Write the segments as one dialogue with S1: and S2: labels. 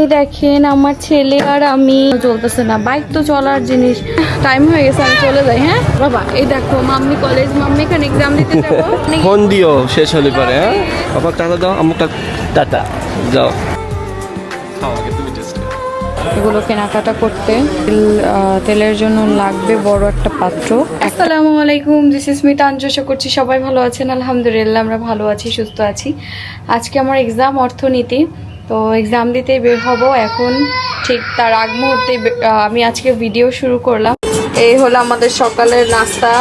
S1: এই দেখেন আমার ছেলে আর আমি চলতেছে না, বাইক তো চলার জিনিস। টাইম হয়ে গেছে, আমি চলে যাই। হ্যাঁ বাবা, এই দেখো মাম্মি কলেজ, মাম্মি এখানে এক্সাম দিতে যাবো।
S2: ফোন দিও শেষ হলে পরে। হ্যাঁ বাবা টাটা দাও, আমাকে টাটা যাও।
S1: এগুলো কেনাকাটা করতে তেলের জন্য লাগবে বড় একটা পাত্র। আসসালামু আলাইকুম, দিস ইজ মি তানজু। আশা করছি সবাই ভালো আছেন। আলহামদুলিল্লাহ আমরা ভালো আছি, সুস্থ আছি। আজকে আমার এক্সাম অর্থনীতি, তো এক্সাম দিতেই বের হব এখন। ঠিক তার আগ মুহূর্তে আমি আজকে ভিডিও শুরু করলাম। এই হলো আমাদের সকালের নাস্তা।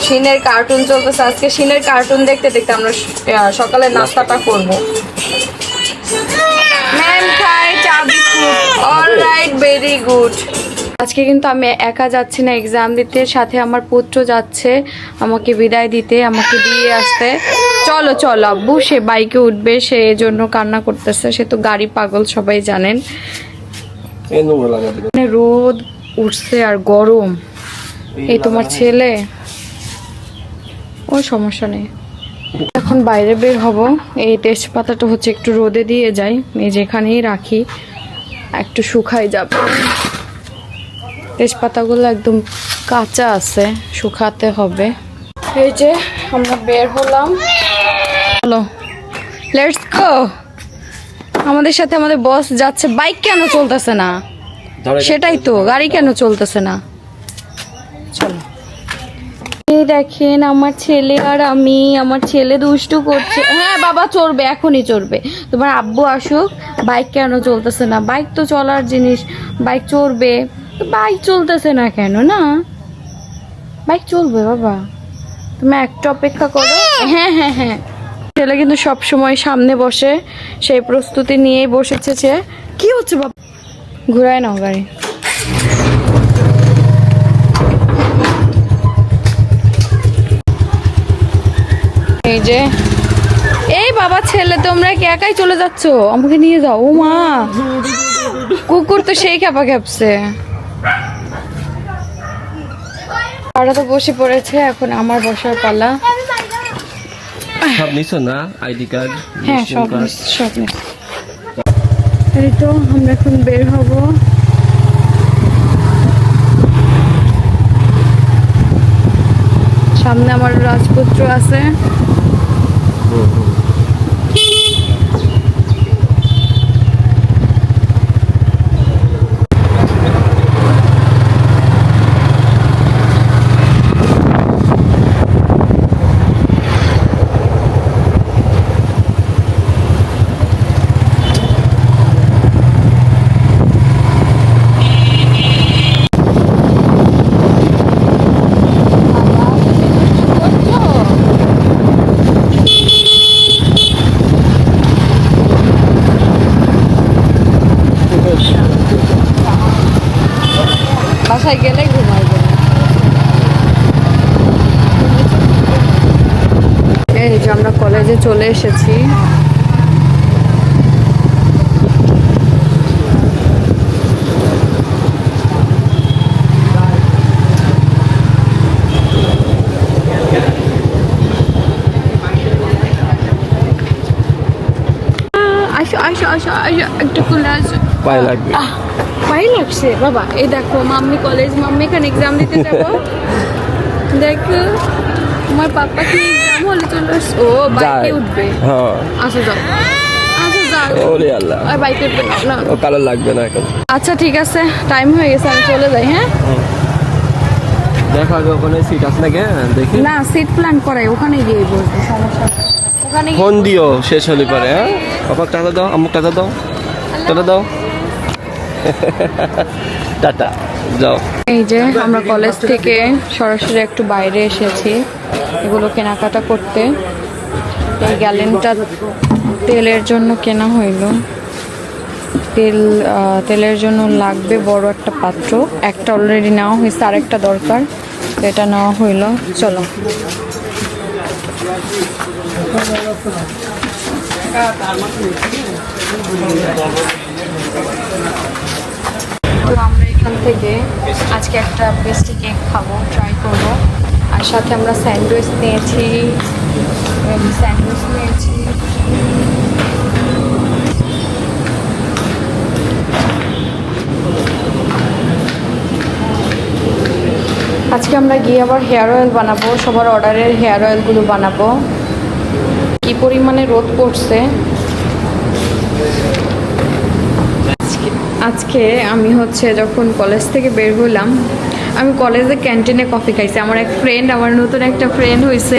S1: শিনের কার্টুন চলতেছে, আজকে শিনের কার্টুন দেখতে দেখতে আমরা সকালের নাস্তাটা করবো। ম্যাম খাই চা বিস্কুট, অলরাইট, ভেরি গুড। আজকে কিন্তু আমি একা যাচ্ছি না এক্সাম দিতে, সাথে আমার পুত্র যাচ্ছে আমাকে বিদায় দিতে, আমাকে দিয়ে আসতে। চলো চলো আব্বু, সে বাইকে উঠবে, সে এজন্য কান্না করতেছে, সে তো গাড়ি পাগল সবাই জানেন। রোদ উঠছে আর গরম। এই তোমার ছেলে, ও সমস্যা নেই। এখন বাইরে বের হব। এই তেজপাতাটা হচ্ছে একটু রোদে দিয়ে যাই, এই যেখানেই রাখি একটু শুকাই যাবে। তেজপাতাগুলো একদম কাঁচা আছে, শুকাতে হবে। এই যে আমরা বের হলাম, চলো লেটস গো। আমাদের সাথে আমাদের বস যাচ্ছে। বাইক কেন চলতেছে না? সেটাই তো, গাড়ি কেন চলতেছে না? চলো। এই দেখেন আমার ছেলে আর আমি, আমার ছেলে দুষ্টু করছে। হ্যাঁ বাবা চড়বে, এখনই চড়বে। তোমার আব্বু আসুক। বাইক কেন চলতেছে না? বাইক তো চলার জিনিস, বাইক চড়বে। বাইক চলতেছে না কেন? না বাইক চলবে বাবা, তুমি একটু অপেক্ষা করো। হ্যাঁ হ্যাঁ হ্যাঁ, ছেলে কিন্তু সব সময় সামনে বসে, সেই প্রস্তুতি নিয়েই বসেছে সে। কি হচ্ছে বাবা? ঘুরায় নাও গাড়ি। এই যে এই বাবা ছেলে, তোমরা কি একাই চলে যাচ্ছ? আমাকে নিয়ে যাও। ও মা, কুকুর তো সেই খেপা খেপছে। ওরা তো বসে পড়েছে, এখন আমার বসার পালা।
S2: সব নিছো না? ID card?
S1: হ্যাঁ সব সব। এই তো আমরা এখন বের হব। সামনে আমার রাজপুত্র আছে। বাসায় গেলে ঘুমাইবে। এই যে আমরা কলেজে চলে এসেছি। আসো আসো আসো আসো, একটু খুলে আসো।
S2: পায়ে লাগবে।
S1: পায়ে লাগছে বাবা। এই দেখো মাম্মি কলেজ, মাম্মি এখানে এক্সাম দিতে যাবো। দেখো আমার পাপা কি এক্সাম হলে চলে আসছে। ও বাইকে উঠবে।
S2: হ্যাঁ
S1: আসো যাও, আসো যাও।
S2: ওরে আল্লাহ,
S1: আর বাইকে উঠবে না না।
S2: ও কালার লাগবে না এখন।
S1: আচ্ছা ঠিক আছে, টাইম হয়ে গেছে, আমি চলে যাই। হ্যাঁ
S2: দেখো আগে ওখানে সিট আছে নাকি, দেখি।
S1: না, সিট প্ল্যান করাই, ওখানে গিয়ে বসবো, সমস্যা নেই। ওখানে
S2: ফোন দিও শেষ হলে পরে। হ্যাঁ বাবা টাটা দাও, আমাকে টাটা দাও, টাটা দাও। টাটা যাও।
S1: এই যে আমরা কলেজ থেকে সরাসরি একটু বাইরে এসেছি এগুলো কেনাকাটা করতে। এই গ্যালেনটা তেলের জন্য কেনা হইল। তেলের জন্য লাগবে বড় একটা পাত্র। একটা অলরেডি নেওয়া হয়েছে, আর একটা দরকার, তো এটা নেওয়া হইল। চলো। তো আমরা এখান থেকে আজকে একটা পেস্ট্রি কেক খাবো, ট্রাই করবো। আর সাথে আমরা স্যান্ডউইচ নিয়েছি, আজকে আমরা গিয়ে আবার হেয়ার অয়েল বানাবো, সবার অর্ডারের হেয়ার অয়েলগুলো বানাবো। কি পরিমাণে রোদ পড়ছে। আজকে আমি হচ্ছে যখন কলেজ থেকে বের হলাম, আমি কলেজে ক্যান্টিনে কফি খাইছি। আমার এক ফ্রেন্ড, আমার নতুন একটা ফ্রেন্ড হয়েছে।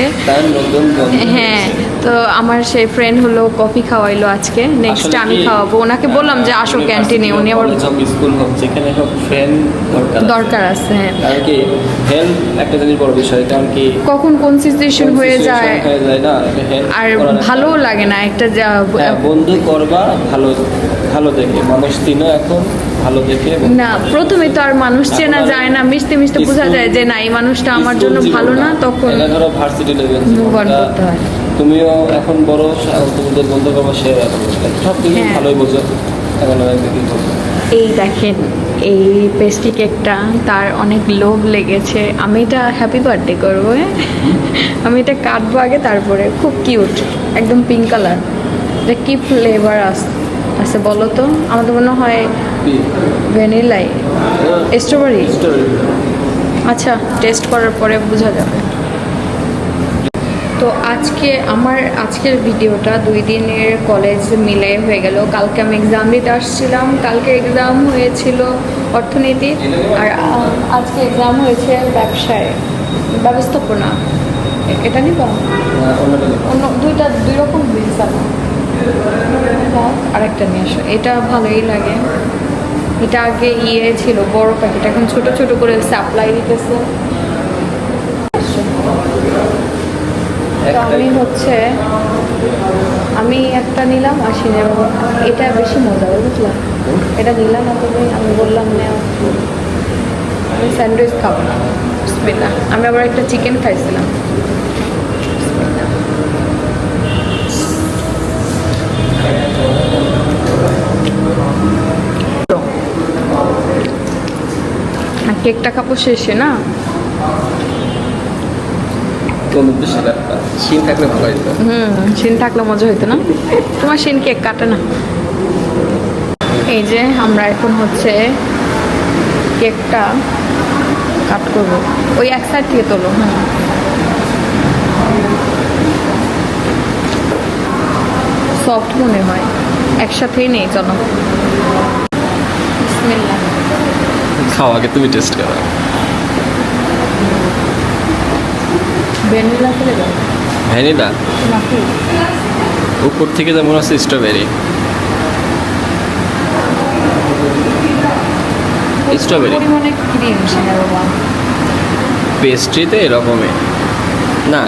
S1: হ্যাঁ, তো আমার সেই ফ্রেন্ড হলো কফি খাওয়াইলো আজকে। নেক্সট আমি খাওয়াবো ওনাকে। বললাম যে আসো ক্যান্টিনে, উনি আবার
S2: স্কুল হোক যেখানে হোক ফ্রেন্ড
S1: দরকার আছে। হ্যাঁ,
S2: কারণ কি হেল্প একটা জিনিস বড় বিষয়, কারণ কি
S1: কখন কোন সিচুয়েশন হয়ে যায়
S2: না,
S1: আর ভালোও লাগে না একটা
S2: বন্ধু করবা ভালো ভালো দেখে, মানুষ চিনো এখন ভালো দেখে
S1: না। প্রথমে তো আর মানুষ চেনা যায় না, মিশতে মিশতে বোঝা যায় যে না এই মানুষটা আমার জন্য ভালো না, তখন
S2: ধরো ভার্সিটি লেভেল
S1: মুভ অন করতে হয়।
S2: তুমিও এখন বড়, তোমাদের বন্ধু করবা সে সব কিছু ভালোই বোঝো, এখন কি করবো।
S1: এই দেখেন এই পেস্ট্রি কেকটা, তার অনেক লোভ লেগেছে। আমি এটা হ্যাপি বার্থডে করবো। আমি এটা কাটবো আগে, তারপরে। খুব কিউট, একদম পিঙ্ক কালার। এটা কি ফ্লেভার আছে বলো তো? আমার তো মনে হয় ভ্যানিলাই, স্ট্রবেরি। আচ্ছা, টেস্ট করার পরে বোঝা যাবে। তো আজকের ভিডিওটা 2 দিনের কলেজ মিলে হয়ে গেল। কালকে আমি এক্সাম দিতে আসছিলাম, কালকে এক্সাম হয়েছিল অর্থনীতি, আর আজকে এক্সাম হয়েছে ব্যবস্থাপনা। এটা নিব অন্য দুই রকম এক্সাম। আরেকটা নিয়ে আসো, এটা ভালোই লাগে। এটা আগে ছিল বড় প্যাকেট, এখন ছোট ছোট করে সাপ্লাই দিতেছে। আমি একটা নিলাম আর এটা বেশি মজা, বুঝলাম। এটা নিলাম না, তুমি আমি বললাম না আমি স্যান্ডউইচ খাবো না। বিসমিল্লাহ। আমি আবার একটা চিকেন খাইছিলাম। বিসমিল্লাহ। আর কেকটা খাবো শেষে না।
S2: শিন থাকলে ভালো হইতো।
S1: শিন থাকলে মজা হইতো না। তোমার শিন কেক কাটে না। এই যে আমরা এখন হচ্ছে কেকটা কাট করবো। ওই এক সাইড থেকে তোলো। সফট মনে হয়, একসাথেই নেই। চলো, বিসমিল্লাহ।
S2: খাও আগে, তুমি টেস্ট করো।
S1: Vanilla flavour.
S2: ভ্যানিলা
S1: নাকি
S2: উপর থেকে যেমন আছে স্ট্রবেরি। স্ট্রবেরি
S1: পরিমাণে ক্রিম সেটা বাবা।
S2: পেস্ট্রিতে এরকমই না,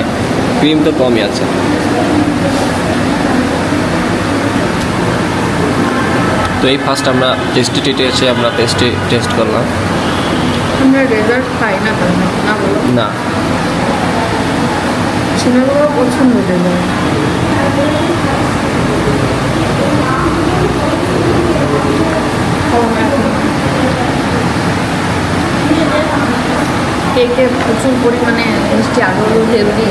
S2: ক্রিম তো কমই আছে। তো এই ফার্স্ট আমরা টেস্টি টেটে এসে আমরা পেস্ট্রি টেস্ট করলাম।
S1: আমরা ডেজার্ট খাই না, না বলো
S2: না,
S1: সিনেমাগুলো পছন্দ ডেজার্ট। কেকে প্রচুর পরিমাণে মিষ্টি, আরও হেলদি।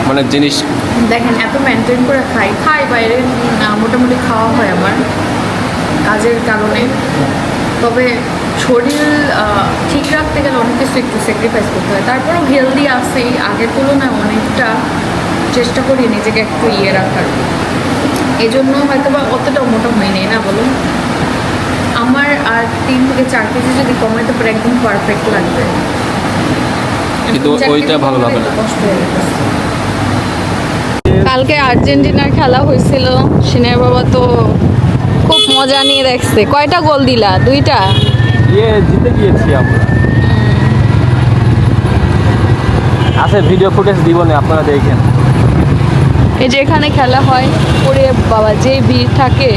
S2: মানে জিনিস
S1: দেখেন এত মেনটেন করে খাই বাইরে না, মোটামুটি খাওয়া হয় আমার কাজের কারণে। তবে শরীর ঠিক রাখতে গেলে অনেক কিছু একটু স্যাক্রিফাইস করতে হয়। তারপরেও হেলদি আছেই, আগের তুলনায় অনেকটা চেষ্টা করি নিজেকে একটু রাখার। এই জন্য হয়তো বা অতটা মোটা হয়নি, না বলুন। আমার আর 3 থেকে 4 কেজি যদি কমাইতে পারে একদম পারফেক্ট লাগবে।
S2: কিন্তু ওইটা ভালো লাগে না।
S1: কষ্ট হয়ে গেছে। কালকে আর্জেন্টিনার খেলা হয়েছিল, সিনের বাবা তো খুব মজা নিয়ে দেখছে। কয়টা গোল দিলা? 2টা।
S2: জিতে গিয়েছি আমরা। আছে ভিডিও ফুটেজ দিব না, আপনারা দেখেন।
S1: এই যে এখানে খেলা হয়, ওরে বাবা যে ভিড় থাকে।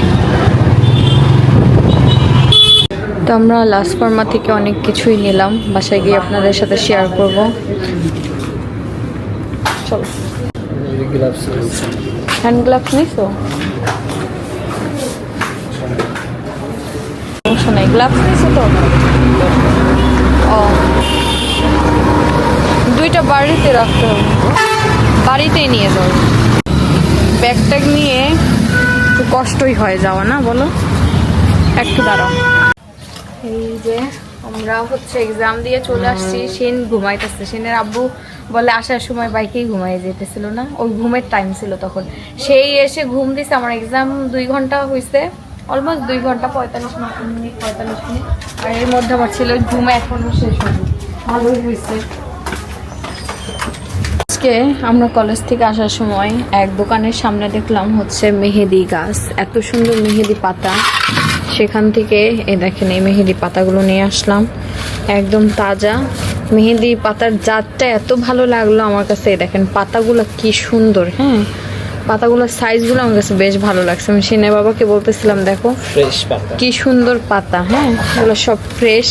S1: তো আমরা লাস্ট ফার্মা থেকে অনেক কিছুই নিলাম, বাসায় গিয়ে আপনাদের সাথে শেয়ার করব। চলো, হ্যান্ড গ্লাভস নিছো? সমস্যা নাই, গ্লাভস নিছো তো? ও, 2টা বাড়িতে রাখতে হবে, বাড়িতেই নিয়ে যাও। ব্যাগ ট্যাগ নিয়ে একটু কষ্টই হয়ে যাওয়া, না বলো? একটু দাঁড়াও। এই যে আমরা হচ্ছে এক্সাম দিয়ে চলে আসছি। শিন ঘুমাইতেছে। শিনের আব্বু বলে আসার সময় বাইকেই ঘুমাই যেতেছিল না, ওই ঘুমের টাইম ছিল তখন। সেই এসে ঘুম দিছে। আমার এক্সাম 2 ঘন্টা হয়েছে, অলমোস্ট 2 ঘন্টা 45 মিনিট 45 মিনিট। আর এর মধ্যে আমার ছিল ঘুমে এখনো শেষ হয়নি। ভালোই হয়েছে। আজকে আমরা কলেজ থেকে আসার সময় এক দোকানের সামনে দেখলাম হচ্ছে মেহেদি গাছ, এত সুন্দর মেহেদি পাতা। সেখান থেকে দেখেন এই মেহেদি পাতাগুলো নিয়ে আসলাম, একদম তাজা মেহেদি পাতার জাতটা এত ভালো লাগলো আমার কাছে। দেখেন পাতাগুলো কি সুন্দর, হ্যাঁ পাতাগুলোর সাইজগুলো আমার কাছে বেশ ভালো লাগছে। আমি সিনে বাবাকে বলতেছিলাম দেখো
S2: ফ্রেশ পাতা,
S1: কি সুন্দর পাতা, হ্যাঁ এগুলো সব ফ্রেশ।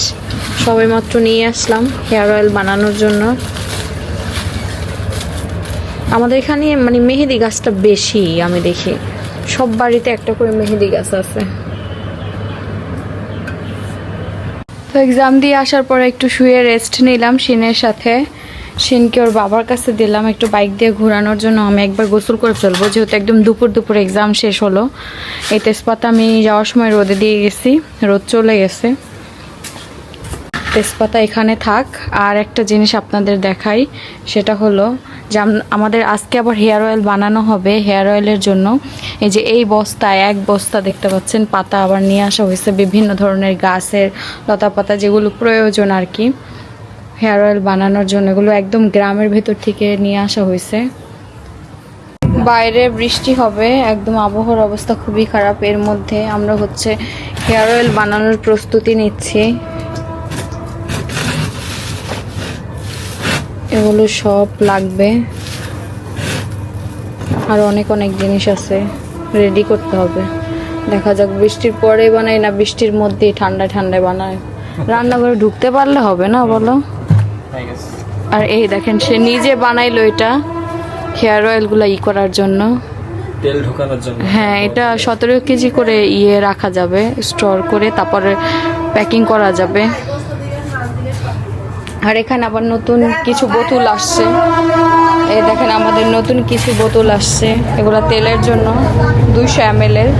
S1: সবে মাত্র নিয়ে আসলাম হেয়ার অয়েল বানানোর জন্য। আমাদের এখানে মানে মেহেদি গাছটা বেশি, আমি দেখি সব বাড়িতে একটা করে মেহেদি গাছ আছে। তো এক্সাম দিয়ে আসার পরে একটু শুয়ে রেস্ট নিলাম শিনের সাথে। শিনকে ওর বাবার কাছে দিলাম একটু বাইক দিয়ে ঘোরানোর জন্য। আমি একবার গোসল করে ফেলবো, যেহেতু একদম দুপুর এক্সাম শেষ হলো। এই তেজপাতা আমি যাওয়ার সময় রোদে দিয়ে গেছি, রোদ চলে গেছে। তেজপাতা এখানে থাক। আর একটা জিনিস আপনাদের দেখাই, সেটা হলো যে আমাদের আজকে আবার হেয়ার অয়েল বানানো হবে। হেয়ার অয়েলের জন্য এই যে এই বস্তায় এক বস্তা দেখতে পাচ্ছেন পাতা আবার নিয়ে আসা হয়েছে, বিভিন্ন ধরনের গাছের লতা পাতা যেগুলো প্রয়োজন আর কি হেয়ার অয়েল বানানোর জন্য। এগুলো একদম গ্রামের ভেতর থেকে নিয়ে আসা হয়েছে। বাইরে বৃষ্টি হবে, একদম আবহাওয়ার অবস্থা খুবই খারাপ। এর মধ্যে আমরা হচ্ছে হেয়ার অয়েল বানানোর প্রস্তুতি নিচ্ছি। এগুলো সব লাগবে, আর অনেক জিনিস আছে, রেডি করতে হবে। দেখা যাক বৃষ্টির পরে বানাই না বৃষ্টির মধ্যেই ঠান্ডায় বানায়। রান্নাঘরে ঢুকতে পারলে হবে না বলো। আর এই দেখেন সে নিজে বানাইলো এটা হেয়ার অয়েলগুলো করার জন্য,
S2: তেল ঢোকানোর জন্য।
S1: হ্যাঁ এটা 17 কেজি করে রাখা যাবে, স্টোর করে তারপরে প্যাকিং করা যাবে। আর এখানে আবার নতুন কিছু বোতল আসছে। এই দেখেন আমাদের নতুন কিছু বোতল আসছে, এগুলো তেলের জন্য 200 ml এর।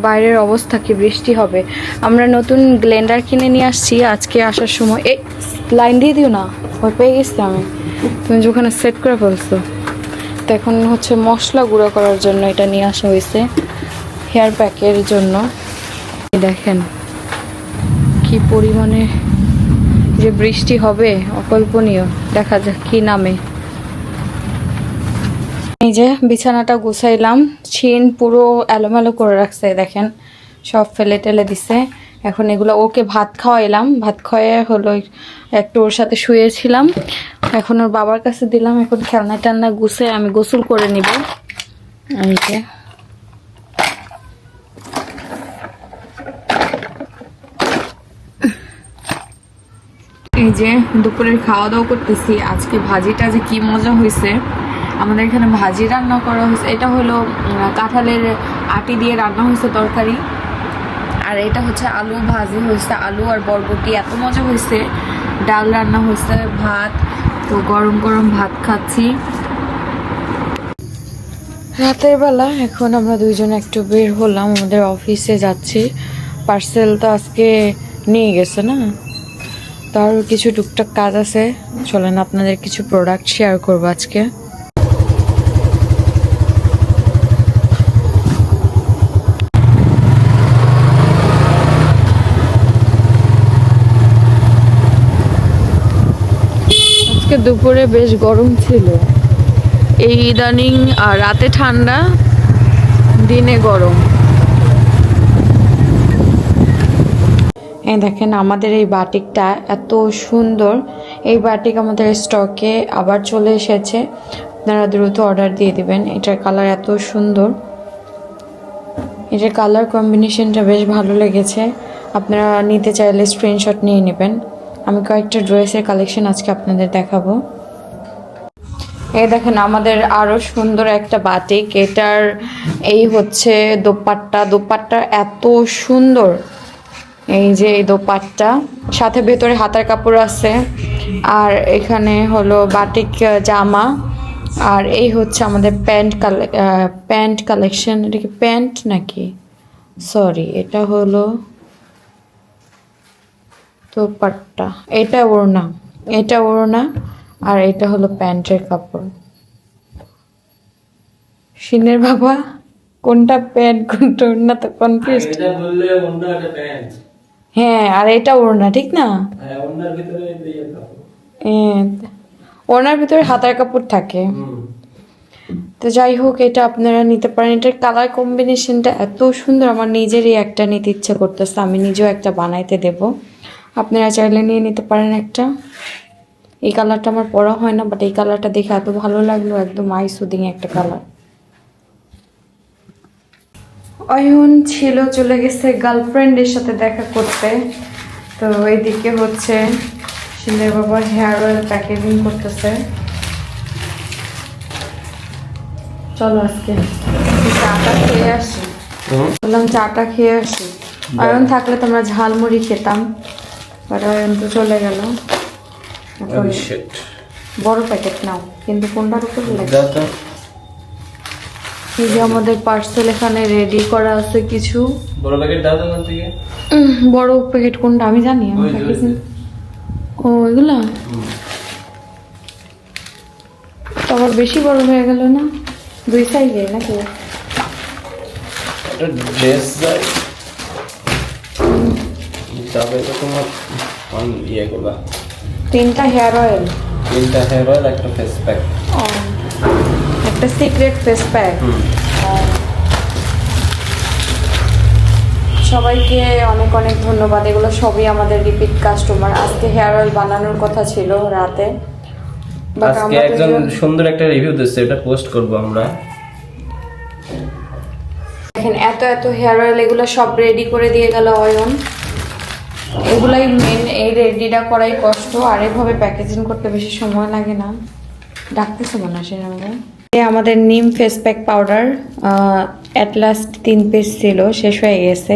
S1: বাইরের অবস্থা কি, বৃষ্টি হবে। আমরা নতুন গ্লেন্ডার কিনে নিয়ে আসছি আজকে আসার সময়। এই লাইন দিয়ে দিও না, ভয় পেয়ে গেছি আমি, তুমি যেখানে সেট করে ফেলছো। তো এখন হচ্ছে মশলা গুঁড়ো করার জন্য এটা নিয়ে আসা হয়েছে, হেয়ার প্যাকের জন্য। দেখেন কি পরিমাণে যে বৃষ্টি হবে অকল্পনীয়। দেখা যাক কি নামে। এই যে বিছানাটা গুছাইলাম, ছিন পুরো এলোমেলো করে রাখছে, দেখেন সব ফেলে টেলে দিছে। এখন এগুলো ওকে ভাত খাওয়াইলাম, ভাত খাওয়াই হলো একটু ওর সাথে শুয়েছিলাম। এখন ওর বাবার কাছে দিলাম। এখন খেলনা টেলনা গুছে আমি গোসল করে নিব। এই যে এই যে দুপুরের খাওয়া দাওয়া করতেছি। আজকে ভাজিটা যে কি মজা হয়েছে, আমাদের এখানে ভাজি রান্না করা হয়েছে। এটা হলো কাঁঠালের আটি দিয়ে রান্না হয়েছে তরকারি, আর এটা হচ্ছে আলু ভাজি হয়েছে, আলু আর বরবটি, এত মজা হয়েছে। ডাল রান্না হয়েছে, ভাত। তো গরম ভাত খাচ্ছি রাতের বেলা। এখন আমরা দুইজন একটু বের হলাম, আমাদের অফিসে যাচ্ছি। পার্সেল তো আজকে নিয়ে গেছে না, তার কিছু টুকটাক কাজ আছে। চলেন আপনাদের কিছু প্রোডাক্ট শেয়ার করবো আজকে। আজকে দুপুরে বেশ গরম ছিল, এই ইদানিং রাতে ঠান্ডা, দিনে গরম। এই দেখেন আমাদের এই বাটিকটা এত সুন্দর। এই বাটিক আমাদের স্টকে আবার চলে এসেছে, আপনারা দ্রুত অর্ডার দিয়ে দিবেন। এটার কালার এত সুন্দর, এটার কালার কম্বিনেশনটা বেশ ভালো লেগেছে। আপনারা নিতে চাইলে স্ক্রিনশট নিয়ে নেবেন। আমি কয়েকটা ড্রেসের কালেকশন আজকে আপনাদের দেখাবো। এই দেখেন আমাদের আরো সুন্দর একটা বাটিক, এটার এই হচ্ছে দোপাট্টা এত সুন্দর। এই যে এই দোপাট্টা, সাথে ভেতরে হাতার কাপড় আছে, আর এখানে হলো বাটিক জামা। আর এই হচ্ছে আমাদের প্যান্ট কালেকশন। এটা কি প্যান্ট নাকি, সরি এটা হলো, তো দোপাট্টা, এটা ওড়না, এটা ওড়না, আর এটা হলো প্যান্টের কাপড়। শিনের বাবা কোনটা প্যান্ট কোনটা ওড়না তো কনফিউজ।
S2: এটা বললে অন্য একটা প্যান্ট।
S1: হ্যাঁ, আর এটা ওড়না, ঠিক না?
S2: হ্যাঁ, ওনার ভিতরে এই কাপড়।
S1: হ্যাঁ, ওড়নার ভিতরে হাতার কাপড় থাকে। তো যাই হোক, এটা আপনারা নিতে পারেন। এটার কালার কম্বিনেশনটা এত সুন্দর, আমার নিজেরই একটা নিতে ইচ্ছে করতেছে, আমি নিজেও একটা বানাইতে দেব। আপনারা চাইলে নিয়ে নিতে পারেন একটা। এই কালারটা আমার পরা হয় না, বাট এই কালারটা দেখে এত ভালো লাগলো, একদম আই সুদিং একটা কালার। অয়ন ছিল চলে গেছে গার্লফ্রেন্ডের সাথে দেখা করতে। তো এইদিকে হচ্ছে শিলের বাবার হেয়ার অয়েল প্যাকেজিং করতেছে। চলো আজকে চাটা খেয়ে আসি। বললাম চাটা খেয়ে আসি। অয়ন থাকলে তোমরা ঝালমুড়ি খেতাম, বাট অয়ন তো চলে গেল। এখন বড় প্যাকেট নাও, কিন্তু কোনটার উপর লাগে? এই যে আমাদের পার্সেল এখানে রেডি করা আছে কিছু।
S2: বড় প্যাকেট দাও দোকান থেকে।
S1: বড় প্যাকেট কোনটা আমি জানি, আমি প্যাকেজিং। ও এগুলা তো আবার বেশি বড় হয়ে গেল না? 2 সাইজে নাকি?
S2: এটা ড্রেস যায় যাবে তো তোমার ইয়ে করবা।
S1: 3টা হেয়ার অয়েল,
S2: 3টা হেয়ার অয়েল, একটা ফেস প্যাক,
S1: একটা সিক্রেট ফেস প্যাক। সবাইকে অনেক অনেক ধন্যবাদ। এগুলো সবই আমাদের রিপিট কাস্টমার। আজকে হেয়ার অয়েল বানানোর কথা ছিল রাতে, বাট
S2: আজকে একজন সুন্দর একটা রিভিউ দিচ্ছে, এটা পোস্ট করব আমরা।
S1: দেখেন এত এত হেয়ার অয়েল, এগুলো সব রেডি করে দিয়ে গেল অয়ন। এগুলাই মেন, এই রেডিটা করাই কষ্ট, আর এভাবে প্যাকেজিং করতে বেশি সময় লাগে না। ডাকতেছে মনে হয় সেরকম। আমাদের নিম face pack powder at last 3 piece ছিল, শেষ হয়ে গেছে।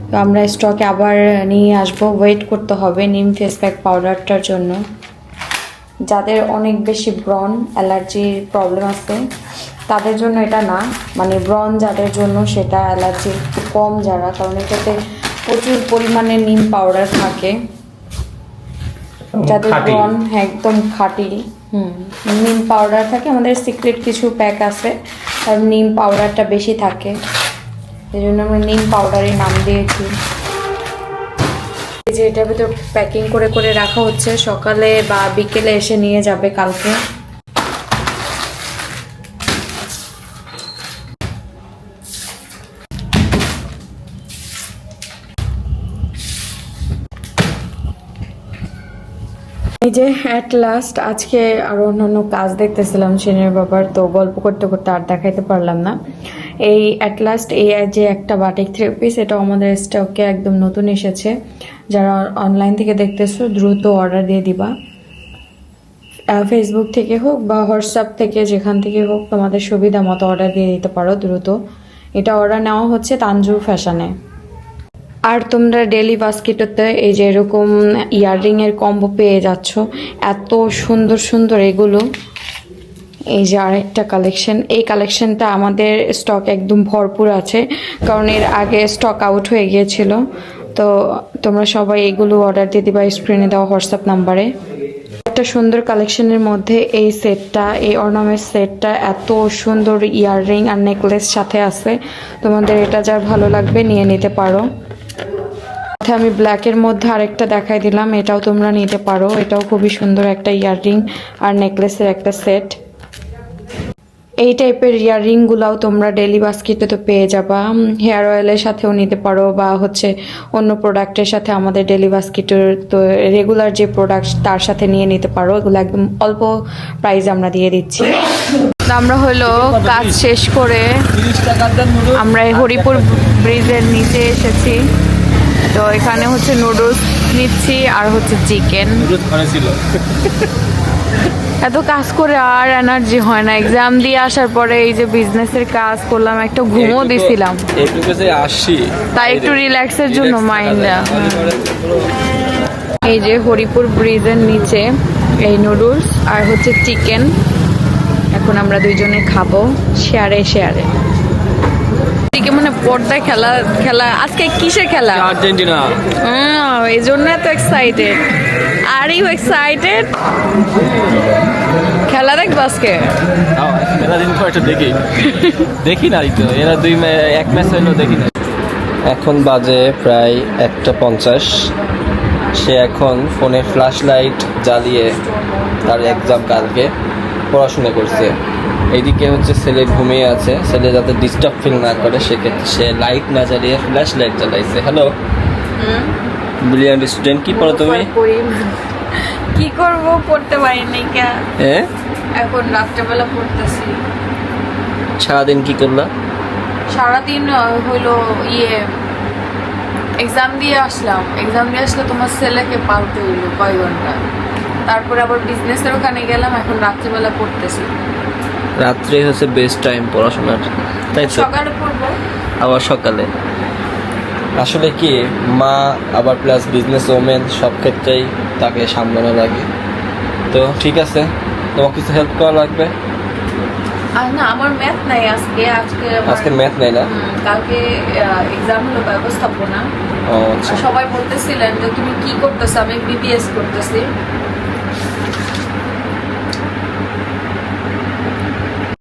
S1: তো আমরা স্টকে আবার নিয়ে আসবো, ওয়েট করতে হবে নিম ফেস প্যাক পাউডারটার জন্য। যাদের অনেক বেশি ব্রণ অ্যালার্জির প্রবলেম আছে তাদের জন্য এটা না, মানে ব্রণ যাদের জন্য সেটা, অ্যালার্জি একটু কম যারা, কারণ এটাতে প্রচুর পরিমাণে নিম পাউডার থাকে। যাদের ব্রণ একদম খাঁটি নিম পাউডার থাকে। আমাদের সিক্রেট কিছু প্যাক আছে আর নিম পাউডারটা বেশি থাকে, এই জন্য আমরা নিম পাউডারের নাম দিয়েছি। এই যে এটার ভিতর প্যাকিং করে করে রাখা হচ্ছে, সকালে বা বিকেলে এসে নিয়ে যাবে কালকে। এই যে অ্যাট লাস্ট আজকে আরো অন্যান্য কাজ দেখতেছিলাম শিনের বাবার, তো গল্প করতে করতে আর দেখাইতে পারলাম না। এই অ্যাট লাস্ট এই যে একটা বাটিক 3 পিস, এটাও আমাদের স্টকে একদম নতুন এসেছে। যারা অনলাইন থেকে দেখতেছো দ্রুত অর্ডার দিয়ে দিবা। ফেসবুক থেকে হোক বা হোয়াটসঅ্যাপ থেকে, যেখান থেকে হোক তোমাদের সুবিধা মতো অর্ডার দিয়ে দিতে পারো দ্রুত। এটা অর্ডার নেওয়া হচ্ছে তানজু ফ্যাশনে। আর তোমরা ডেলি বাস্কেটতে এই যে এরকম ইয়াররিংয়ের কম্বো পেয়ে যাচ্ছ, এত সুন্দর সুন্দর এগুলো। এই যে আরেকটা কালেকশন, এই কালেকশনটা আমাদের স্টক একদম ভরপুর আছে, কারণ এর আগে স্টক আউট হয়ে গিয়েছিল। তো তোমরা সবাই এগুলো অর্ডার দিয়ে দিবা স্ক্রিনে দেওয়া হোয়াটসঅ্যাপ নাম্বারে। একটা সুন্দর কালেকশনের মধ্যে এই সেটটা, এই অর্নামেন্ট সেটটা এত সুন্দর ইয়াররিং আর নেকলেস সাথে আছে। তোমাদের এটা যার ভালো লাগবে নিয়ে নিতে পারো। আমি ব্ল্যাকের মধ্যে আরেকটা দেখাই দিলাম, এটাও তোমরা নিতে পারো। এটাও খুবই সুন্দর একটা ইয়াররিং আর নেকলেসের একটা সেট। এই টাইপের ইয়াররিংগুলোও তোমরা ডেলি বাস্কেটে তো পেয়ে যাবা। হেয়ার অয়েলের সাথেও নিতে পারো, বা হচ্ছে অন্য প্রোডাক্টের সাথে আমাদের ডেলি বাস্কেটের তো রেগুলার যে প্রোডাক্ট তার সাথে নিয়ে নিতে পারো। এগুলো একদম অল্প প্রাইসে আমরা দিয়ে দিচ্ছি। আমরা হলো কাজ শেষ করে আমরা হরিপুর ব্রিজের নিচে এসেছি। তো এখানে হচ্ছে নুডলস নিচ্ছি আর হচ্ছে চিকেন। এত কাজ করে আর এনার্জি হয় না। এক্সাম দিয়ে আসার পরে এই যে বিজনেসের কাজ করলাম, একটা ঘুমও দিছিলাম, তাই একটু রিল্যাক্সের জন্য মাইন্ডটা। এই যে হরিপুর ব্রিজের নিচে এই নুডলস আর হচ্ছে চিকেন এখন আমরা দুইজনে খাবো শেয়ারে শেয়ারে। এদিকে মানে পর্দায় খেলা খেলা আজকে কিসের খেলা?
S2: আর্জেন্টিনা।
S1: এই জন্য এত এক্সাইটেড। Are you excited? খেলা দেখবো আজকে?
S2: মেলা দিন পর একটু দেখি। দেখি না তো, এরা এক ম্যাচ হইলো দেখি না। এখন বাজে প্রায় 1:50। সে এখন ফোনে ফ্ল্যাশ লাইট জ্বালিয়ে তার এক্সাম কালকে পড়াশোনা করছে। এইদিকে হচ্ছে ছেলে ঘুমিয়ে আছে, ছেলে যাতে ডিস্টার্ব ফিল না করে সেক্ষেত্রে সে লাইট না জ্বালিয়ে ফ্ল্যাশ লাইট জ্বালাইছে। হ্যালো ব্রিলিয়ান্ট স্টুডেন্ট, কি পড়ো তুমি?
S1: কি করব, পড়তে পারিনি কে।
S2: হ্যাঁ,
S1: এখন রাত্রেবেলা পড়তেছি।
S2: সারাদিন কি করলা?
S1: সারাদিন হইলো এক্সাম দিয়ে আসলাম। এক্সাম দিয়ে আসলে তোমার ছেলেকে পালতে হইলো কয় ঘন্টা, তারপরে আবার বিজনেসের ওখানে গেলাম। এখন রাত্রিবেলা পড়তেছি।
S2: রাত্রে হচ্ছে বেস্ট টাইম পড়াশোনার, তাই তো?
S1: সকালে পড়বো।
S2: আবার সকালে আসলে কি মা আবার প্লাস বিজনেস ওমেন সব ক্ষেত্রেই তাকে সামলানো লাগে। তো ঠিক আছে, তোমাকে কিছু হেল্প করা লাগবে?
S1: আর না, আমার ম্যাথ নাই আজকে।
S2: আজকে ম্যাথ নেই না?
S1: কালকে এক্সাম হলো ব্যবস্থাপনা।
S2: ও আচ্ছা।
S1: সবাই বলতেছিলেন যে তুমি কি করতেছো, আমি বিবিএস করতেছি।